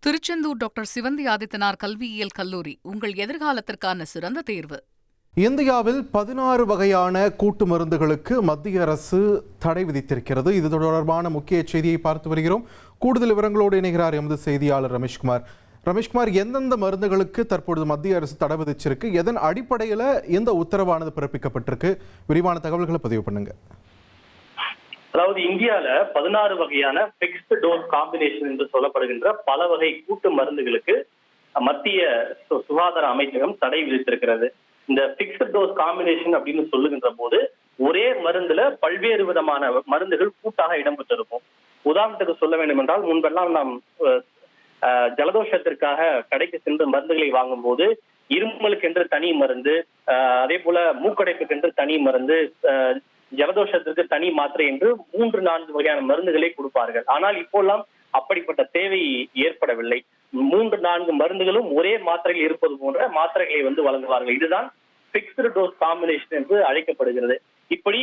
Tiruchendur doctor Sivanthi Adithanar கல்வியியல் கல்லூரி உங்கள் எதிர்காலத்திற்கான சிறந்த தேர்வு. இந்தியாவில் 16 வகையான கூட்டு மருந்துகளுக்கு மத்திய அரசு தடை விதித்திருக்கிறது. இது தொடர்பான முக்கிய செய்தியை பார்த்து வருகிறோம். கூடுதல் விவரங்களோடு இணைகிறார் எமது செய்தியாளர் ரமேஷ்குமார். ரமேஷ்குமார், எந்தெந்த மருந்துகளுக்கு தற்பொழுது மத்திய அரசு தடை விதிச்சிருக்கு, எதன் அடிப்படையில் இந்த உத்தரவானது பிறப்பிக்கப்பட்டிருக்கு, விரிவான தகவல்களை பதிவு பண்ணுங்க. அதாவது இந்தியால 16 வகையான பிக்ஸ்டு டோஸ் காம்பினேஷன் என்று சொல்லப்படுகின்ற பல வகை கூட்டு மருந்துகளுக்கு மத்திய சுகாதார அமைச்சகம் தடை விதித்திருக்கிறது. இந்த பிக்ஸ்டு டோஸ் காம்பினேஷன் அப்படின்னு சொல்லுகின்ற போது ஒரே மருந்துல பல்வேறு விதமான மருந்துகள் கூட்டாக இடம்பெற்றிருக்கும். உதாரணத்துக்கு சொல்ல வேண்டும் என்றால், முன்பெல்லாம் நாம் ஜலதோஷத்திற்காக கடைக்கு சென்று மருந்துகளை வாங்கும் போது இருமலுக்கு என்று தனி மருந்து, அதே போல மூக்கடைப்புக்கு என்று தனி மருந்து, ஜலதோஷத்திற்கு தனி மாத்திரை என்று 3-4 வகையான மருந்துகளை கொடுப்பார்கள். ஆனால் இப்போல்லாம் அப்படிப்பட்ட தேவை ஏற்படவில்லை. 3-4 மருந்துகளும் ஒரே மாத்திரையில் இருப்பது போன்ற மாத்திரைகளை வழங்குவார்கள். இதுதான் பிக்ஸ்டு டோஸ் காம்பினேஷன் என்று அழைக்கப்படுகிறது. இப்படி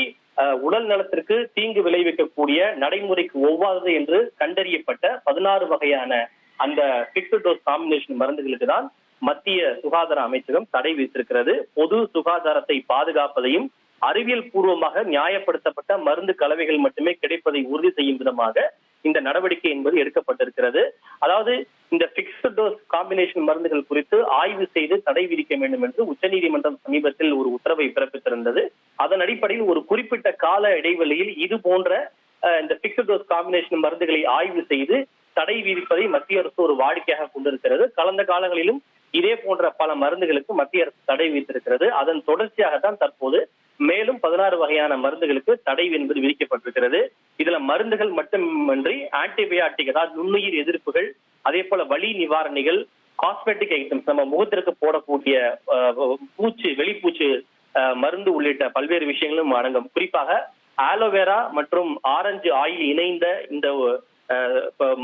உடல் நலத்திற்கு தீங்கு விளைவிக்கக்கூடிய, நடைமுறைக்கு ஒவ்வாதது என்று கண்டறியப்பட்ட 16 வகையான அந்த பிக்ஸ்டு டோஸ் காம்பினேஷன் மருந்துகளுக்கு தான் மத்திய சுகாதார அமைச்சகம் தடை விதித்திருக்கிறது. பொது சுகாதாரத்தை பாதுகாப்பதையும் அறிவியல் பூர்வமாக நியாயப்படுத்தப்பட்ட மருந்து கலவைகள் மட்டுமே கிடைப்பதை உறுதி செய்யும் விதமாக இந்த நடவடிக்கை என்பது எடுக்கப்பட்டிருக்கிறது. அதாவது இந்த பிக்ஸ்டு டோஸ் காம்பினேஷன் மருந்துகள் குறித்து ஆய்வு செய்து தடை விதிக்க வேண்டும் என்று உச்சநீதிமன்றம் சமீபத்தில் ஒரு உத்தரவை பிறப்பித்திருந்தது. அதன் அடிப்படையில் ஒரு குறிப்பிட்ட கால இடைவெளியில் இது போன்ற இந்த பிக்ஸ்டு டோஸ் காம்பினேஷன் மருந்துகளை ஆய்வு செய்து தடை விதிப்பதை மத்திய அரசு ஒரு வாடிக்கையாக கொண்டிருக்கிறது. கடந்த காலங்களிலும் இதே போன்ற பல மருந்துகளுக்கு மத்திய அரசு தடை விதித்திருக்கிறது. அதன் தொடர்ச்சியாகத்தான் தற்போது மேலும் 16 வகையான மருந்துகளுக்கு தடை என்பது விதிக்கப்பட்டிருக்கிறது. இதுல மருந்துகள் மட்டுமின்றி ஆன்டிபயாட்டிக், அதாவது நுண்ணுயிர் எதிர்ப்புகள், அதே போல வலி நிவாரணிகள், காஸ்மெட்டிக் ஐட்டம்ஸ், நம்ம முகத்திற்கு போடக்கூடிய வெளிப்பூச்சு மருந்து உள்ளிட்ட பல்வேறு விஷயங்களும் அடங்கும். குறிப்பாக ஆலோவேரா மற்றும் ஆரஞ்சு ஆயில் இணைந்த இந்த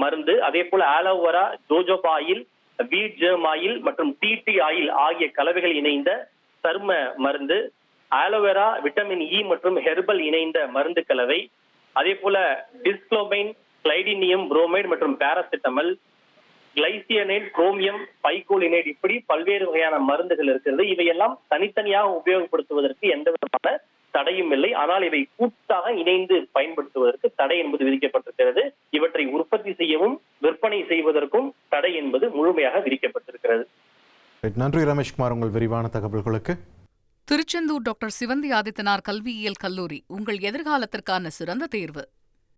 மருந்து, அதே போல ஆலோவேரா, ஜோஜோபா ஆயில், வீட் ஜெர்ம் ஆயில் மற்றும் டிடி ஆயில் ஆகிய கலவைகள் இணைந்த சரும மருந்து, ஆலோவேரா, விட்டமின் இ மற்றும் ஹெர்பல் இணைந்த மருந்து கலவை, அதே போல டிஸ்க்ளோமைன், கிளைடினியம் புரோமைடு மற்றும் பாராசிட்டமல், கிளைசியனேட், குரோமியம், பைகோலினேட், இப்படி பல்வேறு வகையான மருந்துகள் இருக்கிறது. இவையெல்லாம் தனித்தனியாக உபயோகப்படுத்துவதற்கு எந்த விதமான தடையும் இல்லை. ஆனால் இவை கூட்டாக இணைந்து பயன்படுத்துவதற்கு தடை என்பது விதிக்கப்பட்டிருக்கிறது. இவற்றை உற்பத்தி செய்யவும் விற்பனை செய்வதற்கும் தடை என்பது முழுமையாக விதிக்கப்பட்டிருக்கிறது. நன்றி ரமேஷ்குமார், உங்கள் விரிவான தகவல்களுக்கு. திருச்செந்தூர் டாக்டர் சிவந்தி ஆதித்தனார் கல்வியியல் கல்லூரி உங்கள் எதிர்காலத்திற்கான சிறந்த தேர்வு.